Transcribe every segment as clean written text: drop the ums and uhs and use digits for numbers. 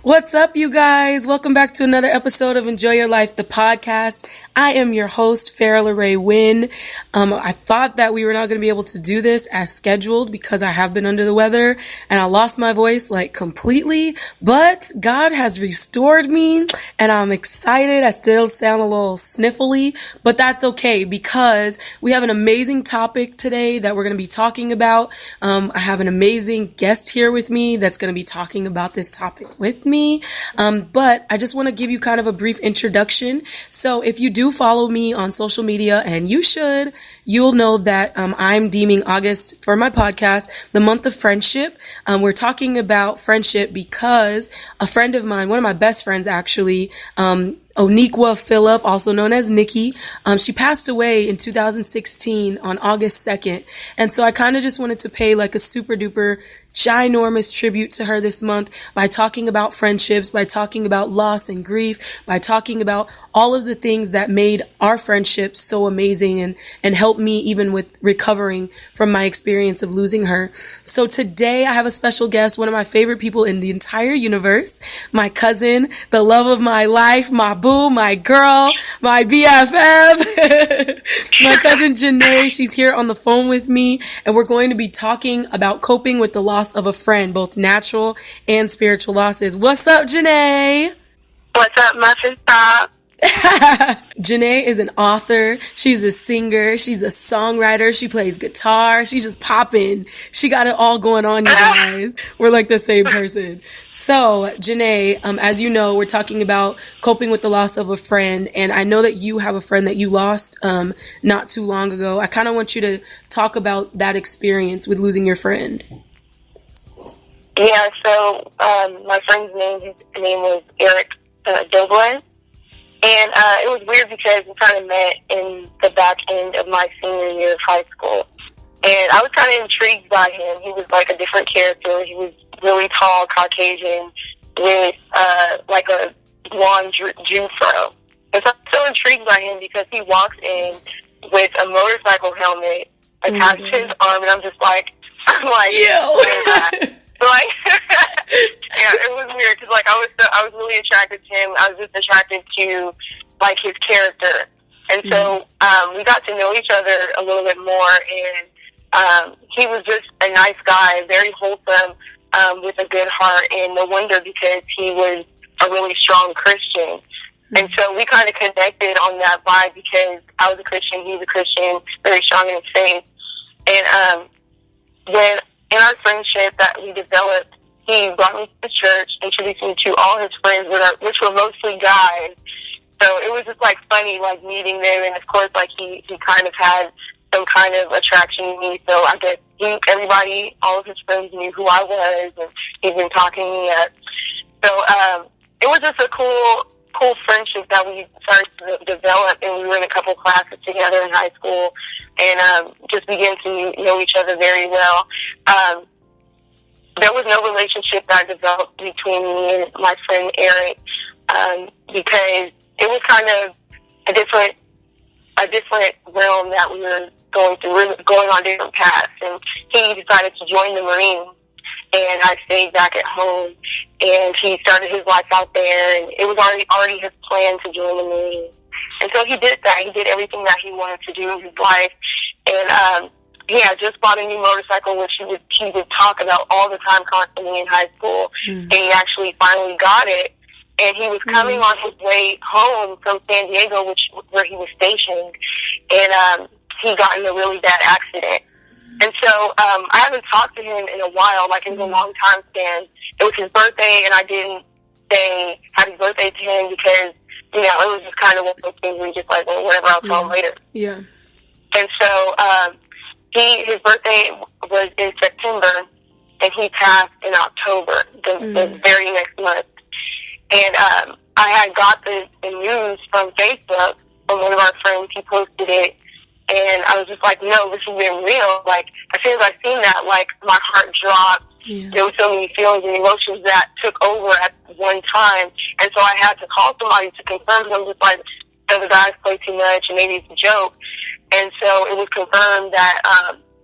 What's up, you guys? Welcome back to another episode of Enjoy Your Life, the podcast. I am your host, Farrah Ray Wynn. I thought that we were not going to be able to do this as scheduled because I have been under the weather and I lost my voice completely, but God has restored me and I'm excited. I still sound a little sniffly, but that's okay because we have an amazing topic today that we're going to be talking about. I have an amazing guest here with me that's going to be talking about this topic with me. But I just want to give you kind of a brief introduction. So if you do follow me on social media, and you should, you'll know that I'm deeming August for my podcast the month of friendship. We're talking about friendship because a friend of mine, one of my best friends actually, Nikki Phillip, also known as Nikki. She passed away in 2016 on August 2nd. And so I kind of just wanted to pay a super duper ginormous tribute to her this month by talking about friendships, by talking about loss and grief, by talking about all of the things that made our friendship so amazing and helped me even with recovering from my experience of losing her. So today I have a special guest, one of my favorite people in the entire universe, my cousin, the love of my life, my boo, my girl, my BFF, my cousin Janay. She's here on the phone with me, and we're going to be talking about coping with the loss of a friend, both natural and spiritual losses. What's up, Janay? What's up, Muffin Top? Janay is an author. She's a singer. She's a songwriter. She plays guitar. She's just popping. She got it all going on, you guys. We're like the same person. So, Janay, as you know, we're talking about coping with the loss of a friend. And I know that you have a friend that you lost not too long ago. I kind of want you to talk about that experience with losing your friend. Yeah, so my friend's name was Eric Dobles. And it was weird because we kind of met in the back end of my senior year of high school. And I was kind of intrigued by him. He was like a different character. He was really tall, Caucasian, with a blonde Jew fro. And so I'm so intrigued by him because he walks in with a motorcycle helmet attached to his arm, and I'm like, Ew. Yeah, it was weird because I was really attracted to him. I was just attracted to his character, and so we got to know each other a little bit more. And he was just a nice guy, very wholesome, with a good heart, and no wonder because he was a really strong Christian. And so we kind of connected on that vibe because I was a Christian, he was a Christian, very strong in his faith. And when in our friendship that we developed, he brought me to the church, introduced me to all his friends, which were mostly guys. So it was just funny, meeting them, and of course, he kind of had some kind of attraction to me. So I guess everybody, all of his friends knew who I was, and he'd been talking me up. So it was just a cool friendship that we started to develop, and we were in a couple classes together in high school, and just began to know each other very well. There was no relationship that developed between me and my friend Eric, because it was kind of a different realm that we were going through. We were going on different paths, and he decided to join the Marines, and I stayed back at home, and he started his life out there, and it was already his plan to join the Marines. And so he did that. He did everything that he wanted to do in his life, and he had just bought a new motorcycle, which he would talk about all the time, constantly in high school. And he actually finally got it. And he was coming on his way home from San Diego, where he was stationed. And he got in a really bad accident. And so I haven't talked to him in a while. It was a long time span. It was his birthday, and I didn't say happy birthday to him because, it was just kind of one of those things where you're just whatever, I'll tell him later. Yeah. And so his birthday was in September, and he passed in October, the very next month. And I had got the news from Facebook from one of our friends. He posted it, and I was just no, this has been real. As soon as I seen that, my heart dropped. Yeah. There were so many feelings and emotions that took over at one time, and so I had to call somebody to confirm. I'm just the other guys play too much, and maybe it's a joke. And so it was confirmed that,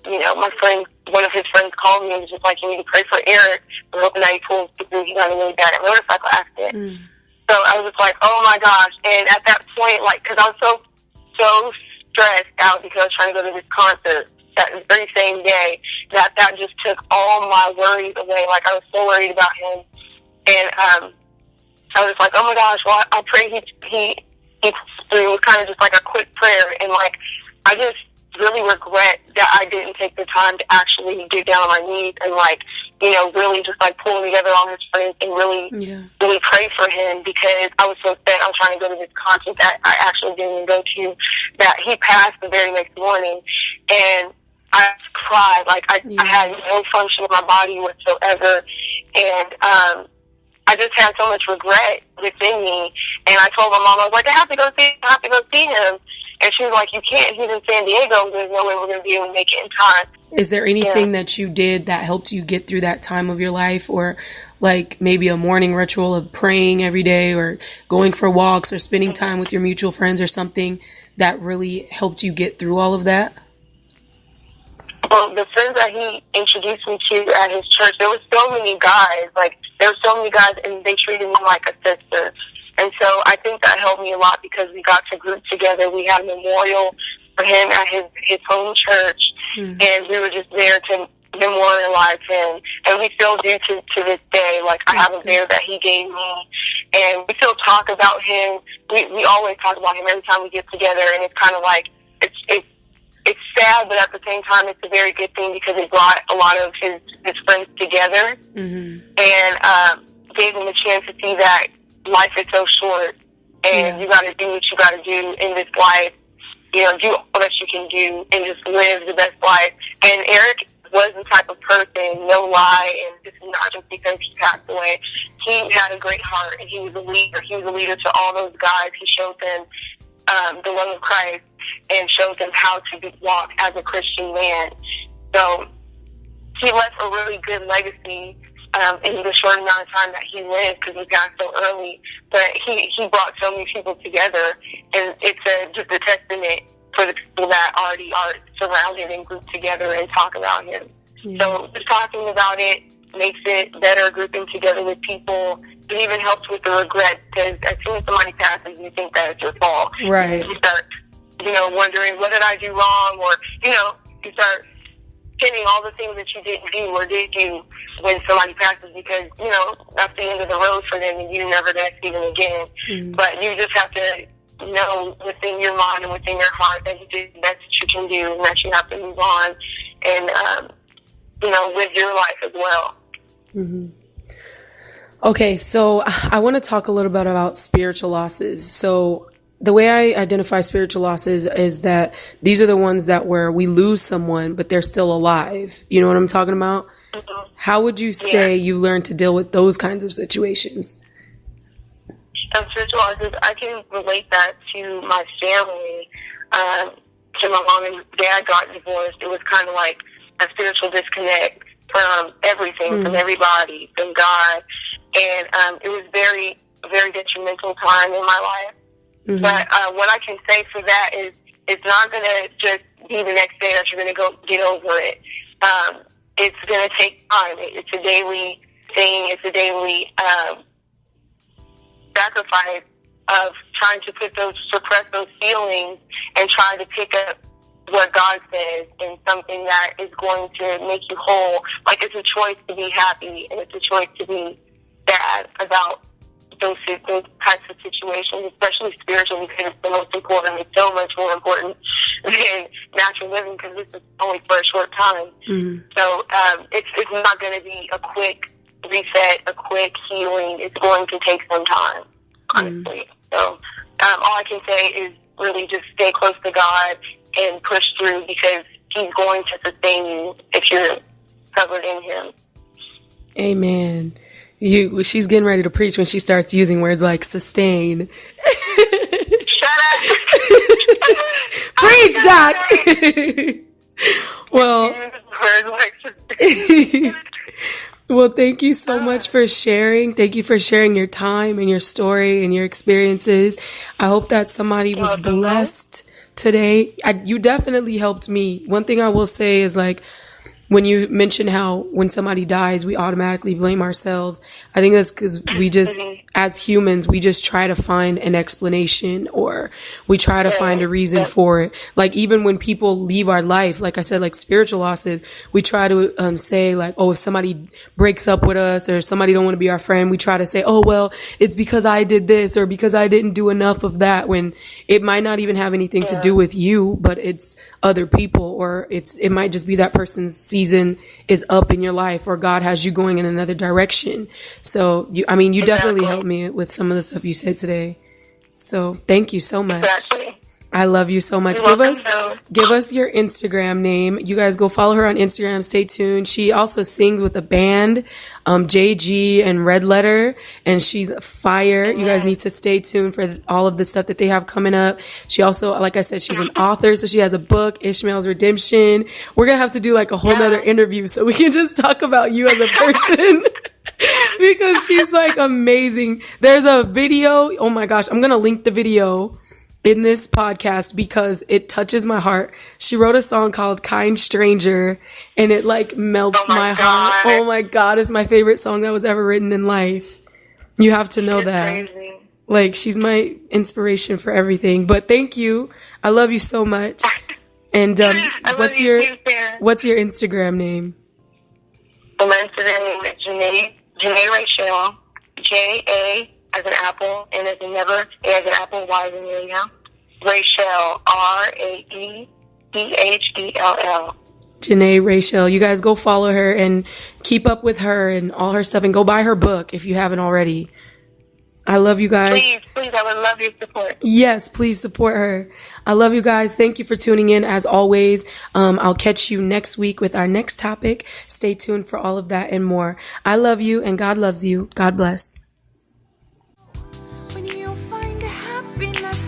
my friend one of his friends called me and was just like, you need to pray for Eric. We're hoping that he pulls through. He got a really bad motorcycle accident. So I was like, oh my gosh. And at that point, like, because I was so stressed out because I was trying to go to this concert that very same day, that just took all my worries away. Like, I was so worried about him. And I was like, oh my gosh, well, I pray he through. It was kind of just like a quick prayer. And like, I just really regret that I didn't take the time to actually get down on my knees and like, you know, really just like pull together all his friends and really pray for him, because I was so sad. I was trying to go to this concert that I actually didn't even go to, that he passed the very next morning. And I cried. Like, I had no function in my body whatsoever. And I just had so much regret within me. And I told my mom, I was like, I have to go see him. And she was like, you can't. He's in San Diego. There's no way we're going to be able to make it in time. Is there anything that you did that helped you get through that time of your life, or like maybe a morning ritual of praying every day, or going for walks, or spending time with your mutual friends, or something that really helped you get through all of that? Well, the friends that he introduced me to at his church, there were so many guys. Like, there were so many guys, and they treated me like a sister. And so I think that helped me a lot, because we got to group together. We had a memorial for him at his home church, and we were just there to memorialize him. And we still do to this day. Like, I have a bear that he gave me, and we still talk about him. We always talk about him every time we get together, and it's kind of like, it's sad, but at the same time, it's a very good thing, because it brought a lot of his friends together, and gave him a chance to see that life is so short, and you got to do what you got to do in this life. You know, do all that you can do and just live the best life. And Eric was the type of person, no lie, and this is not just because he passed away. He had a great heart, and he was a leader. He was a leader to all those guys. He showed them the love of Christ, and showed them how to walk as a Christian man. So he left a really good legacy in the short amount of time that he lived, because he died so early. But he brought so many people together, and it's just a testament for the people that already are surrounded and grouped together and talk about him. So just talking about it makes it better, grouping together with people. It even helps with the regret, because as soon as somebody passes, you think that it's your fault. Right. And you start, wondering, what did I do wrong? Or, you start pinning all the things that you didn't do or did do when somebody passes, because, that's the end of the road for them, and you're never going to see them again. But you just have to know within your mind and within your heart that you did the best that you can do, and that you have to move on and, live your life as well. Okay, so I want to talk a little bit about spiritual losses. So the way I identify spiritual losses is that these are the ones that where we lose someone, but they're still alive. You know what I'm talking about? How would you say you learn to deal with those kinds of situations? Spiritual losses, I can relate that to my family. So my mom and dad got divorced. It was kind of like a spiritual disconnect from everything, from everybody, from God. And it was very, very detrimental time in my life. But what I can say for that is, it's not going to just be the next day that you're going to go get over it. It's going to take time. It's a daily thing. It's a daily sacrifice of trying to suppress those feelings and try to pick up what God says in something that is going to make you whole. Like, it's a choice to be happy, and it's a choice to be sad about those types of situations, especially spiritual, because it's the most important. It's so much more important than natural living, because this is only for a short time. So it's not going to be a quick reset, a quick healing. It's going to take some time, honestly. So all I can say is really just stay close to God and push through, because He's going to sustain you if you're covered in Him. Amen. She's getting ready to preach when she starts using words like sustain. Shut up. Preach, Doc. Well, thank you so much for sharing. Thank you for sharing your time and your story and your experiences. I hope that somebody was blessed today. You definitely helped me. One thing I will say is, like, when you mention how when somebody dies, we automatically blame ourselves, I think that's because we just, as humans, we just try to find an explanation, or we try to find a reason for it. Like, even when people leave our life, like I said, like spiritual losses, we try to say like, oh, if somebody breaks up with us or somebody don't want to be our friend, we try to say, oh, well, it's because I did this or because I didn't do enough of that, when it might not even have anything to do with you, but it's other people, or it might just be that person's season is up in your life, or God has you going in another direction. So you definitely helped me with some of the stuff you said today. So thank you so much. Exactly. I love you so much. Give us your Instagram name. You guys go follow her on Instagram. Stay tuned. She also sings with a band, JG and Red Letter, and she's fire. You guys need to stay tuned for all of the stuff that they have coming up. She also, like I said, she's an author, so she has a book, Ishmael's Redemption. We're going to have to do like a whole nother interview so we can just talk about you as a person. Because she's like amazing. There's a video. Oh my gosh. I'm going to link the video in this podcast because it touches my heart. She wrote a song called Kind Stranger, and it like melts my heart. Oh my God. It's my favorite song that was ever written in life. You have to know that. Crazy. Like, she's my inspiration for everything. But thank you. I love you so much. And what's your Instagram name? My Instagram name is Janay Rachel. J-A as an apple, N as in never, A as an apple, Y as in William. Rachel, R-A-E-C-H-E-L-L. Janay Rachel. You guys go follow her and keep up with her and all her stuff, and go buy her book if you haven't already. I love you guys. Please, I would love your support. Yes, please support her. I love you guys. Thank you for tuning in as always. I'll catch you next week with our next topic. Stay tuned for all of that and more. I love you and God loves you. God bless. When you find happiness